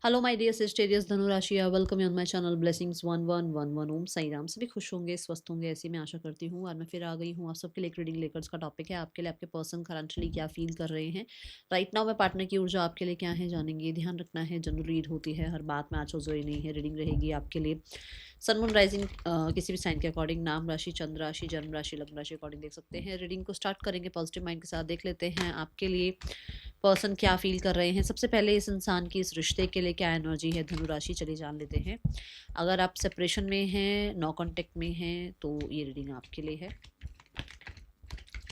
Hello my dear Sagittarius धनुराशि, welcome on my channel blessings 1111 Om Sai Ram. सभी खुश होंगे, स्वस्थ होंगे, ऐसी मैं आशा करती हूँ। और मैं फिर आ गई हूँ आप सबके लिए एक रीडिंग लेकर। इसका टॉपिक है आपके लिए आपके पर्सन करंटली क्या फील कर रहे हैं राइट नाउ। मैं पार्टनर की ऊर्जा आपके लिए क्या है जानेंगे। ध्यान रखना है, जनरल रीड होती है, हर बात में आज जोई नहीं है। रीडिंग रहेगी आपके लिए सन मून राइजिंग किसी भी साइन के अकॉर्डिंग, नाम राशि, चंद्र राशि, जन्म राशि, लग्न राशि अकॉर्डिंग देख सकते हैं। रीडिंग को स्टार्ट करेंगे पॉजिटिव माइंड के साथ। देख लेते हैं आपके लिए पर्सन क्या फील कर रहे हैं। सबसे पहले इस इंसान की इस रिश्ते के लिए क्या एनर्जी है धनु राशि, चलिए जान लेते हैं। अगर आप सेपरेशन में हैं, नो कांटेक्ट में हैं, तो ये रीडिंग आपके लिए है।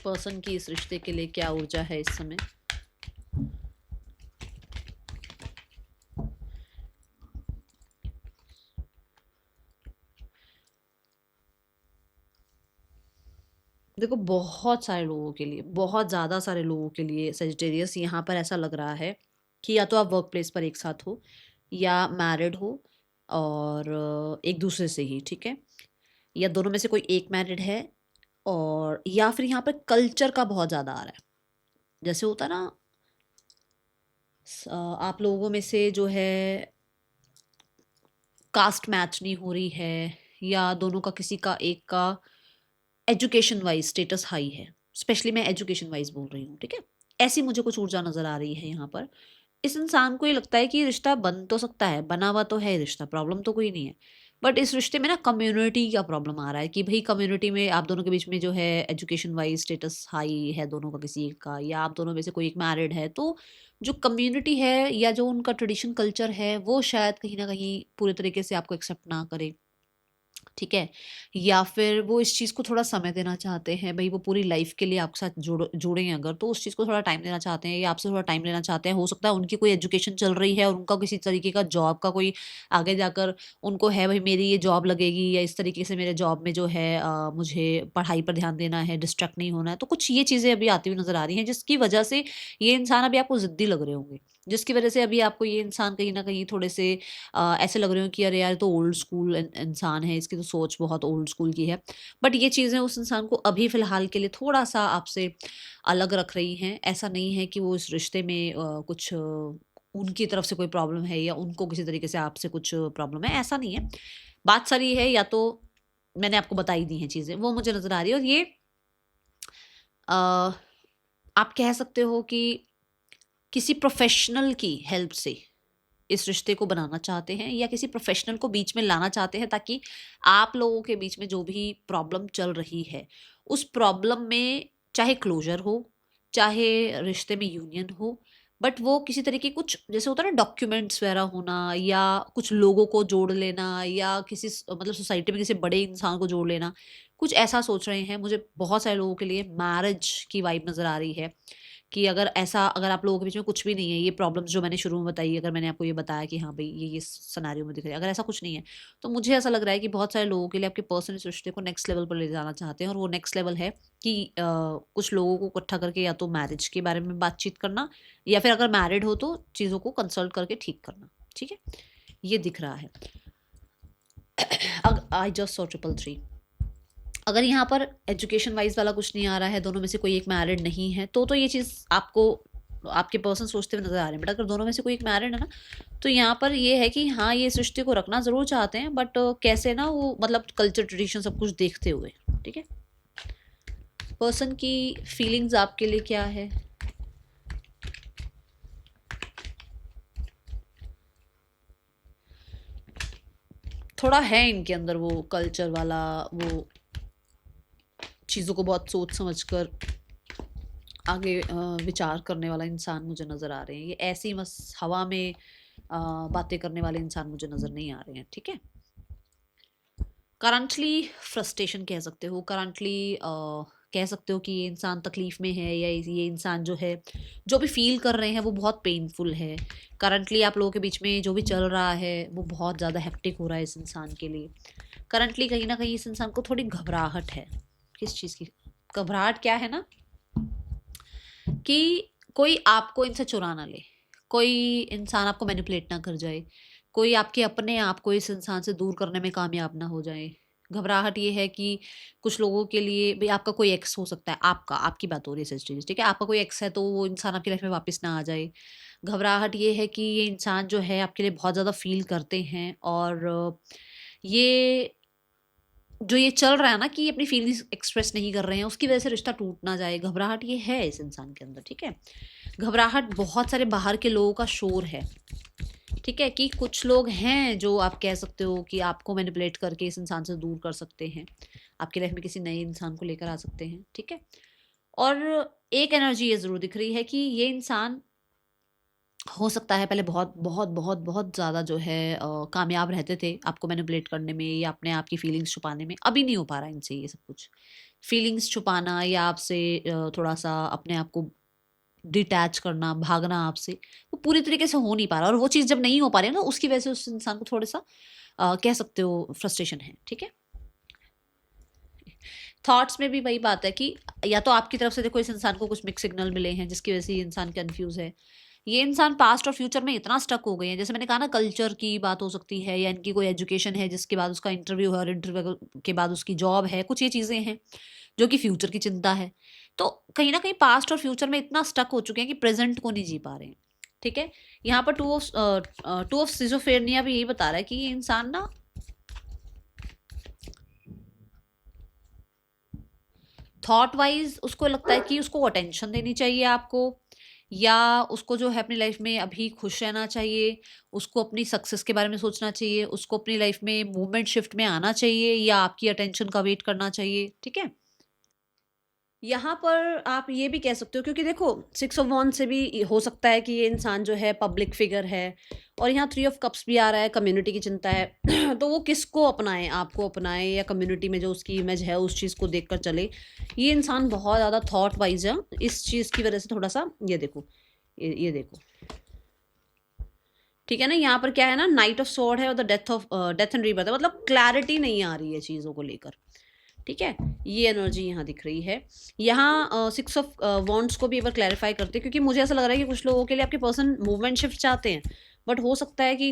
पर्सन की इस रिश्ते के लिए क्या ऊर्जा है इस समय। देखो, बहुत सारे लोगों के लिए, बहुत ज़्यादा सारे लोगों के लिए सजिटेरियस यहाँ पर ऐसा लग रहा है कि या तो आप वर्क प्लेस पर एक साथ हो या मैरिड हो और एक दूसरे से ही, ठीक है, या दोनों में से कोई एक मैरिड है। और या फिर यहाँ पर कल्चर का बहुत ज़्यादा आ रहा है। जैसे होता है ना, आप लोगों में से जो है कास्ट मैच नहीं हो रही है, या दोनों का किसी का एक का एजुकेशन वाइज स्टेटस हाई है। स्पेशली मैं एजुकेशन वाइज बोल रही हूँ, ठीक है। ऐसी मुझे कुछ ऊर्जा नजर आ रही है यहाँ पर। इस इंसान को ये लगता है कि रिश्ता बन तो सकता है, बना हुआ तो है रिश्ता, प्रॉब्लम तो कोई नहीं है। बट इस रिश्ते में ना कम्युनिटी का प्रॉब्लम आ रहा है कि भाई कम्युनिटी में आप दोनों के बीच में जो है एजुकेशन वाइज स्टेटस हाई है दोनों का किसी एक का, या आप दोनों में से कोई एक मैरिड है, तो जो कम्युनिटी है या जो उनका ट्रेडिशन कल्चर है वो शायद कहीं ना कहीं पूरे तरीके से आपको एक्सेप्ट ना करे, ठीक है। या फिर वो इस चीज़ को थोड़ा समय देना चाहते हैं, भई वो पूरी लाइफ़ के लिए आपके साथ जुड़े हैं अगर, तो उस चीज़ को थोड़ा टाइम देना चाहते हैं या आपसे थोड़ा टाइम लेना चाहते हैं। हो सकता है उनकी कोई एजुकेशन चल रही है और उनका किसी तरीके का जॉब का कोई आगे जाकर उनको है, भई मेरी ये जॉब लगेगी या इस तरीके से मेरे जॉब में जो है मुझे पढ़ाई पर ध्यान देना है, डिस्ट्रैक्ट नहीं होना है। तो कुछ ये चीज़ें अभी आती हुई नज़र आ रही हैं जिसकी वजह से ये इंसान अभी आपको ज़िद्दी लग रहे होंगे। जिसकी वजह से अभी आपको ये इंसान कहीं न कहीं थोड़े से ऐसे लग रहे हो कि अरे यार, ये तो ओल्ड स्कूल इंसान है, इसकी तो सोच बहुत ओल्ड स्कूल की है। बट ये चीज़ें उस इंसान को अभी फ़िलहाल के लिए थोड़ा-सा आपसे अलग रख रही हैं। ऐसा नहीं है कि वो इस रिश्ते में कुछ उनकी तरफ से कोई प्रॉब्लम है या उनको किसी तरीके से आपसे कुछ प्रॉब्लम है, ऐसा नहीं है। बात सारी है, या तो मैंने आपको बता ही दी हैं चीज़ें, वो मुझे नज़र आ रही है। और ये अ, आप कह सकते हो कि किसी प्रोफ़ेशनल की हेल्प से इस रिश्ते को बनाना चाहते हैं या किसी प्रोफेशनल को बीच में लाना चाहते हैं, ताकि आप लोगों के बीच में जो भी प्रॉब्लम चल रही है उस प्रॉब्लम में चाहे क्लोजर हो, चाहे रिश्ते में यूनियन हो, बट वो किसी तरीके कुछ जैसे होता है ना डॉक्यूमेंट्स वगैरह होना, या कुछ लोगों को जोड़ लेना, या किसी मतलब सोसाइटी में किसी बड़े इंसान को जोड़ लेना, कुछ ऐसा सोच रहे हैं। मुझे बहुत सारे लोगों के लिए मैरिज की वाइब नज़र आ रही है कि अगर आप लोगों के बीच में कुछ भी नहीं है, ये प्रॉब्लम्स जो मैंने शुरू में बताई, अगर मैंने आपको ये बताया कि हाँ भाई ये सिनेरियो में दिख रहा है, अगर ऐसा कुछ नहीं है, तो मुझे ऐसा लग रहा है कि बहुत सारे लोगों के लिए आपके पर्सन इस रिश्ते को नेक्स्ट लेवल पर ले जाना चाहते हैं। और वो नेक्स्ट लेवल है कि कुछ लोगों को इकट्ठा करके या तो मैरिज के बारे में बातचीत करना, या फिर अगर मैरिड हो तो चीज़ों को कंसल्ट करके ठीक करना, ठीक है। ये दिख रहा है। I just saw triple three. अगर यहाँ पर एजुकेशन वाइज वाला कुछ नहीं आ रहा है, दोनों में से कोई एक मैरिड नहीं है, तो ये चीज़ आपको आपके पर्सन सोचते हुए नजर आ रहे हैं। बट अगर दोनों में से कोई एक मैरिड है ना, तो यहाँ पर ये है कि हाँ, ये इस रिश्ते को रखना ज़रूर चाहते हैं, बट कैसे ना, वो मतलब कल्चर ट्रेडिशन सब कुछ देखते हुए, ठीक है। पर्सन की फीलिंग्स आपके लिए क्या है। थोड़ा है इनके अंदर वो कल्चर वाला, वो चीज़ों को बहुत सोच समझ कर आगे विचार करने वाला इंसान मुझे नज़र आ रहे हैं। ये ऐसी बस हवा में बातें करने वाले इंसान मुझे नज़र नहीं आ रहे हैं, ठीक है। करंटली फ्रस्ट्रेशन कह सकते हो, करंटली कह सकते हो कि ये इंसान तकलीफ़ में है, या ये इंसान जो है जो भी फील कर रहे हैं वो बहुत पेनफुल है। करंटली आप लोगों के बीच में जो भी चल रहा है वो बहुत ज़्यादा हेक्टिक हो रहा है इस इंसान के लिए। करंटली कहीं ना कहीं इस इंसान को थोड़ी घबराहट है। किस चीज़ की घबराहट, क्या है ना, कि कोई आपको इनसे चुरा ना ले, कोई इंसान आपको मैनिपुलेट ना कर जाए, कोई आपके अपने आप को इस इंसान से दूर करने में कामयाब ना हो जाए। घबराहट ये है कि कुछ लोगों के लिए भाई आपका कोई एक्स हो सकता है, आपकी बात हो रही है, सिस्टर, ठीक है, आपका कोई एक्स है तो वो इंसान आपकी लाइफ में वापस ना आ जाए। घबराहट ये है कि ये इंसान जो है आपके लिए बहुत ज़्यादा फ़ील करते हैं, और ये जो ये चल रहा है ना कि ये अपनी फीलिंग्स एक्सप्रेस नहीं कर रहे हैं, उसकी वजह से रिश्ता टूट ना जाए, घबराहट ये है इस इंसान के अंदर, ठीक है? घबराहट बहुत सारे बाहर के लोगों का शोर है, ठीक है? कि कुछ लोग हैं जो आप कह सकते हो कि आपको मैनिपुलेट करके इस इंसान से दूर कर सकते हैं, आपकी लाइफ में किसी नए इंसान को लेकर आ सकते हैं, ठीक है? और एक एनर्जी ये ज़रूर दिख रही है कि ये इंसान हो सकता है पहले बहुत बहुत बहुत बहुत ज़्यादा जो है कामयाब रहते थे आपको मैनिपुलेट करने में या अपने आप की फीलिंग्स छुपाने में। अभी नहीं हो पा रहा है इनसे ये सब कुछ। फीलिंग्स छुपाना या आपसे थोड़ा-सा अपने आप को डिटैच करना, भागना आपसे, वो पूरी तरीके से हो नहीं पा रहा, और वो चीज़ जब नहीं हो पा रही है ना, उसकी वजह से उस इंसान को थोड़ा-सा कह सकते हो फ्रस्ट्रेशन है, ठीक है? थॉट्स में भी वही बात है कि या तो आपकी तरफ से देखो इस इंसान को कुछ मिक्स सिग्नल मिले हैं जिसकी वजह से ये इंसान कन्फ्यूज़ है। ये इंसान पास्ट और फ्यूचर में इतना स्टक हो गए हैं, जैसे मैंने कहा ना, कल्चर की बात हो सकती है या इनकी कोई एजुकेशन है जिसके बाद उसका इंटरव्यू है और इंटरव्यू के बाद उसकी जॉब है, कुछ ये चीज़ें हैं जो कि फ्यूचर की चिंता है। तो कहीं न कहीं पास्ट और फ्यूचर में इतना स्टक हो चुके हैं कि प्रेज़ेंट को नहीं जी पा रहे हैं, ठीक है? यहाँ पर टू ऑफ सिज़ोफ्रेनिया भी यही बता रहा है कि ये इंसान ना थॉट वाइज उसको लगता है कि उसको अटेंशन देनी चाहिए आपको, या उसको जो है अपनी लाइफ में अभी खुश रहना चाहिए, उसको अपनी सक्सेस के बारे में सोचना चाहिए, उसको अपनी लाइफ में मूवमेंट शिफ्ट में आना चाहिए या आपकी अटेंशन का वेट करना चाहिए, ठीक है? यहाँ पर आप ये भी कह सकते हो, क्योंकि देखो 6 ऑफ वॉन्ड्स से भी हो सकता है कि ये इंसान जो है पब्लिक फिगर है, और यहाँ 3 ऑफ कप्स भी आ रहा है, कम्युनिटी की चिंता है। तो वो किसको अपनाए, आपको अपनाए या कम्युनिटी में जो उसकी इमेज है उस चीज़ को देखकर चले। ये इंसान बहुत ज़्यादा थॉट वाइज है, इस चीज़ की वजह से थोड़ा सा ये देखो, ये देखो, ठीक है ना? यहाँ पर क्या है ना, नाइट ऑफ स्वॉर्ड है और द डेथ एंड रीबर्थ है, मतलब क्लैरिटी नहीं आ रही है चीज़ों को लेकर, ठीक है? ये एनर्जी यहाँ दिख रही है। यहाँ 6 ऑफ वॉन्ड्स को भी एक बार क्लैरिफाई करते हैं, क्योंकि मुझे ऐसा लग रहा है कि कुछ लोगों के लिए आपके पर्सन मूवमेंट शिफ्ट चाहते हैं, बट हो सकता है कि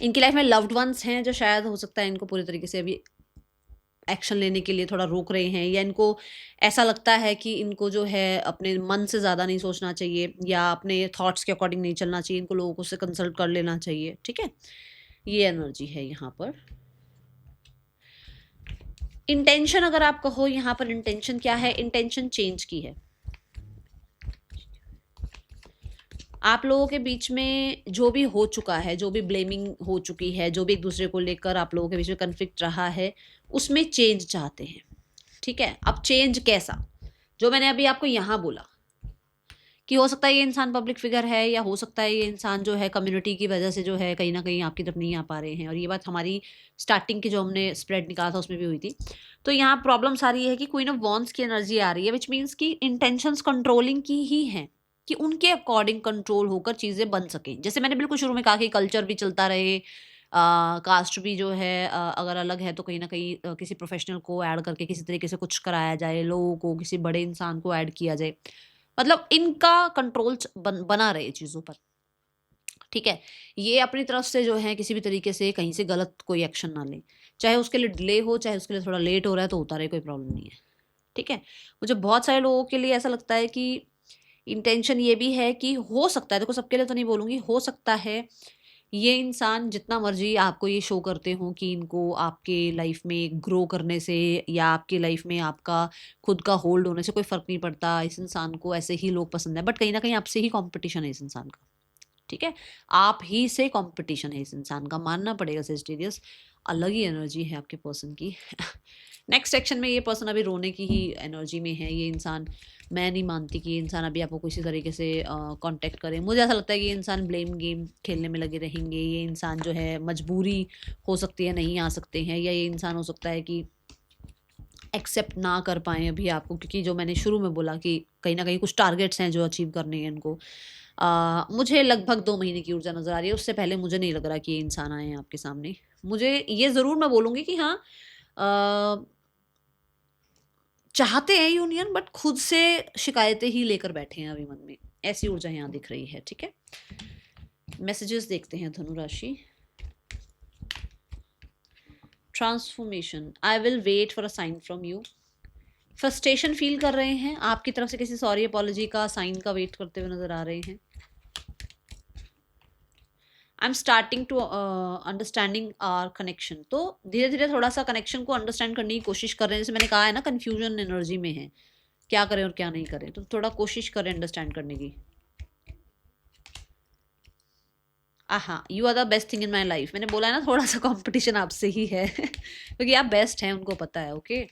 इनकी लाइफ में लव्ड वंस हैं जो शायद हो सकता है इनको पूरी तरीके से अभी एक्शन लेने के लिए थोड़ा रोक रहे हैं, या इनको ऐसा लगता है कि इनको जो है अपने मन से ज़्यादा नहीं सोचना चाहिए या अपने थॉट्स के अकॉर्डिंग नहीं चलना चाहिए, इनको लोगों को से कंसल्ट कर लेना चाहिए, ठीक है? ये एनर्जी है यहाँ पर। इंटेंशन अगर आप कहो यहाँ पर इंटेंशन क्या है, इंटेंशन चेंज की है। आप लोगों के बीच में जो भी हो चुका है, जो भी ब्लेमिंग हो चुकी है, जो भी एक दूसरे को लेकर आप लोगों के बीच में कन्फ्लिक्ट रहा है, उसमें चेंज चाहते हैं, ठीक है? अब चेंज कैसा? जो मैंने अभी आपको यहाँ बोला कि हो सकता है ये इंसान पब्लिक फिगर है, या हो सकता है ये इंसान जो है कम्युनिटी की वजह से जो है कहीं न कहीं आपकी तरफ नहीं आ पा रहे हैं, और ये बात हमारी स्टार्टिंग की जो हमने स्प्रेड निकाला था उसमें भी हुई थी। तो यहाँ प्रॉब्लम सारी है कि क्वीन ऑफ वॉन्ड्स की एनर्जी आ रही है, व्हिच मीन्स कि इंटेंशंस कंट्रोलिंग की ही हैं, कि उनके अकॉर्डिंग कंट्रोल होकर चीज़ें बन सकें। जैसे मैंने बिल्कुल शुरू में कहा कि कल्चर भी चलता रहे, कास्ट भी जो है अगर अलग है तो कहीं न कहीं किसी प्रोफ़ेशनल को ऐड करके किसी तरीके से कुछ कराया जाए, लोगों को किसी बड़े इंसान को ऐड किया जाए। मतलब इनका कंट्रोल बना रहे चीज़ों पर, ठीक है? ये अपनी तरफ से जो है किसी भी तरीके से कहीं से गलत कोई एक्शन ना लें। चाहे उसके लिए डिले हो, चाहे उसके लिए थोड़ा लेट हो रहा है तो होता रहे, कोई प्रॉब्लम नहीं है, ठीक है? मुझे बहुत सारे लोगों के लिए ऐसा लगता है कि इंटेंशन ये भी है कि हो सकता है, देखो सबके लिए तो नहीं बोलूँगी, हो सकता है ये इंसान जितना मर्ज़ी आपको ये शो करते हों कि इनको आपके लाइफ़ में ग्रो करने से या आपकी लाइफ़ में आपका खुद का होल्ड होने से कोई फ़र्क नहीं पड़ता, इस इंसान को ऐसे ही लोग पसंद है, बट कहीं न कहीं आपसे ही कॉम्पिटिशन है इस इंसान का, ठीक है? आप ही से कॉम्पिटिशन है इस इंसान का, मानना पड़ेगा सेजिटेरियस, अलग ही एनर्जी है आपके पर्सन की। नेक्स्ट सेक्शन में ये पर्सन अभी रोने की ही एनर्जी में है, ये इंसान, मैं नहीं मानती कि ये इंसान अभी आपको किसी तरीके से कांटेक्ट करे। मुझे ऐसा लगता है कि ये इंसान ब्लेम गेम खेलने में लगे रहेंगे, ये इंसान जो है मजबूरी हो सकती है नहीं आ सकते हैं, या ये इंसान हो सकता है कि एक्सेप्ट ना कर पाएँ अभी आपको, क्योंकि जो मैंने शुरू में बोला कि कहीं न कहीं कुछ टारगेट्स हैं जो अचीव करने हैं इनको। मुझे लगभग 2 महीने की ऊर्जा नज़र आ रही है, उससे पहले मुझे नहीं लग रहा कि ये इंसान आए हैं आपके सामने। मुझे ये ज़रूर मैं बोलूँगी कि हाँ, अ, चाहते हैं यूनियन, बट खुद से शिकायतें ही लेकर बैठे हैं अभी मन में। ऐसी ऊर्जा यहाँ दिख रही है, ठीक है? मैसेजेस देखते हैं धनु राशि। Transformation, I will wait for a sign from you. Frustration feel कर रहे हैं, आपकी तरफ से किसी सॉरी अपॉलॉजी का साइन का वेट करते हुए नजर आ रहे हैं। I am starting to understanding our connection, तो धीरे धीरे थोड़ा सा कनेक्शन को अंडरस्टैंड करने की कोशिश कर रहे हैं। जैसे मैंने कहा है ना, कन्फ्यूजन एनर्जी में है, क्या करें और क्या नहीं करें, तो थोड़ा कोशिश करें अंडरस्टैंड करने की। हाँ, you are the best thing in my life, मैंने बोला है ना थोड़ा सा कंपटीशन आपसे ही है क्योंकि आप बेस्ट हैं, उनको पता है। Okay,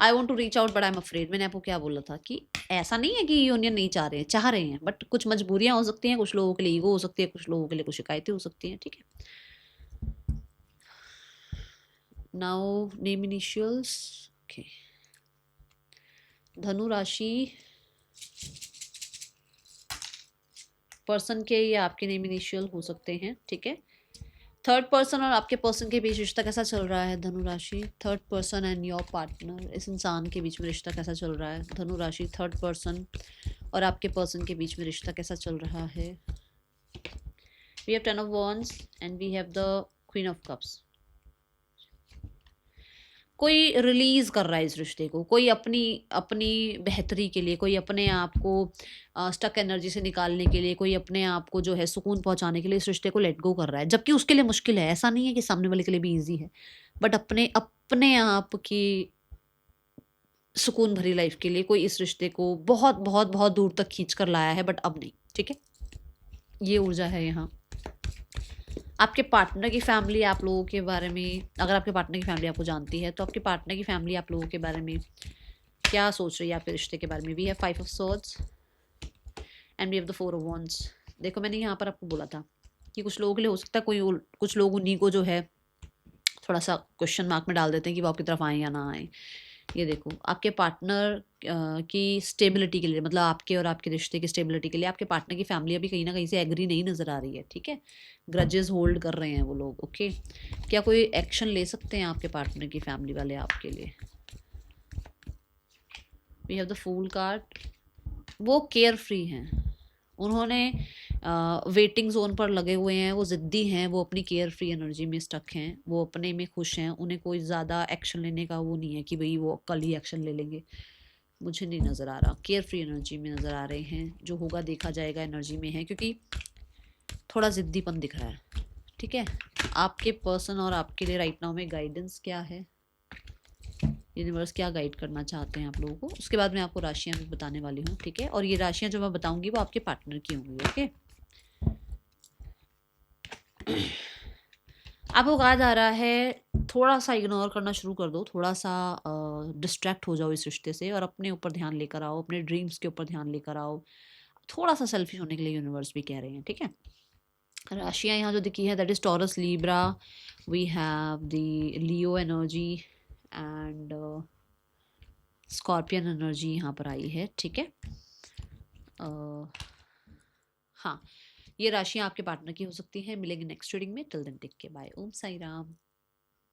I want to reach out but I am afraid, मैंने आपको क्या बोला था कि ऐसा नहीं है कि यूनियन नहीं चाह रहे हैं, चाह रहे हैं, बट कुछ मजबूरियां हो सकती हैं, कुछ लोगों के लिए ईगो हो सकती है, कुछ लोगों के लिए कुछ शिकायतें हो सकती हैं। ठीक है, नाउ नेम इनिशियल्स। ओके, धनु राशि, पर्सन के या आपके नेम इनिशियल हो सकते हैं। ठीक है, थर्ड पर्सन और आपके पर्सन के बीच रिश्ता कैसा चल रहा है धनु राशि? Third person and your partner, इस इंसान के बीच में रिश्ता कैसा चल रहा है धनु राशि? थर्ड पर्सन और आपके पर्सन के बीच में रिश्ता कैसा चल रहा है? We have 10 of wands and we have the queen of cups. कोई रिलीज कर रहा है इस रिश्ते को, कोई अपनी अपनी बेहतरी के लिए, कोई अपने आप को स्टक एनर्जी से निकालने के लिए, कोई अपने आप को जो है सुकून पहुंचाने के लिए इस रिश्ते को लेट गो कर रहा है, जबकि उसके लिए मुश्किल है। ऐसा नहीं है कि सामने वाले के लिए भी ईजी है, बट अपने अपने आप की सुकून भरी लाइफ के लिए कोई इस रिश्ते को बहुत बहुत बहुत दूर तक खींच कर लाया है, बट अब नहीं। ठीक है, ये ऊर्जा है यहाँ। आपके पार्टनर की फैमिली आप लोगों के बारे में, अगर आपके पार्टनर की फैमिली आपको जानती है, तो आपके पार्टनर की फैमिली आप लोगों के बारे में क्या सोच रही है, आपके रिश्ते के बारे में? We have 5 of swords and we have the 4 of wands. देखो, मैंने यहाँ पर आपको बोला था कि कुछ लोगों के लिए हो सकता है कुछ लोग उन्हीं को जो है थोड़ा सा क्वेश्चन मार्क में डाल देते हैं कि वो आपकी तरफ आए या ना आए। ये देखो, आपके पार्टनर की स्टेबिलिटी के लिए, मतलब आपके और आपके रिश्ते की स्टेबिलिटी के लिए आपके पार्टनर की फैमिली अभी कहीं ना कहीं से एग्री नहीं नज़र आ रही है। ठीक है, ग्रजेस होल्ड कर रहे हैं वो लोग। ओके, क्या कोई एक्शन ले सकते हैं आपके पार्टनर की फैमिली वाले आपके लिए? We have the fool card. वो केयर फ्री हैं, उन्होंने वेटिंग जोन पर लगे हुए हैं, वो ज़िद्दी हैं, वो अपनी केयर फ्री एनर्जी में स्टक हैं, वो अपने में खुश हैं, उन्हें कोई ज़्यादा एक्शन लेने का वो नहीं है कि भाई वो कल ही एक्शन ले लेंगे। मुझे नहीं नज़र आ रहा, केयर फ्री एनर्जी में नज़र आ रहे हैं, जो होगा देखा जाएगा एनर्जी में है, क्योंकि थोड़ा ज़िद्दीपन दिख रहा है। ठीक है, आपके पर्सन और आपके लिए राइट नाउ में गाइडेंस क्या है, यूनिवर्स क्या गाइड करना चाहते हैं आप लोगों को, उसके बाद मैं आपको राशियां भी बताने वाली हूँ। ठीक है, और ये राशियां जो मैं बताऊंगी वो आपके पार्टनर की होंगी। ओके, आपको कहा जा रहा है थोड़ा सा इग्नोर करना शुरू कर दो, थोड़ा सा डिस्ट्रैक्ट हो जाओ इस रिश्ते से और अपने ऊपर ध्यान लेकर आओ, अपने ड्रीम्स के ऊपर ध्यान लेकर आओ। थोड़ा सा सेल्फिश होने के लिए यूनिवर्स भी कह रहे हैं। ठीक है, राशियां यहाँ जो दिखी है that is Taurus Libra, we have the Leo energy and Scorpion energy यहाँ पर आई है। ठीक है, हाँ, ये राशियां आपके पार्टनर की हो सकती हैं। मिलेंगे नेक्स्ट रीडिंग में, till then take care, bye, Om Sai Ram.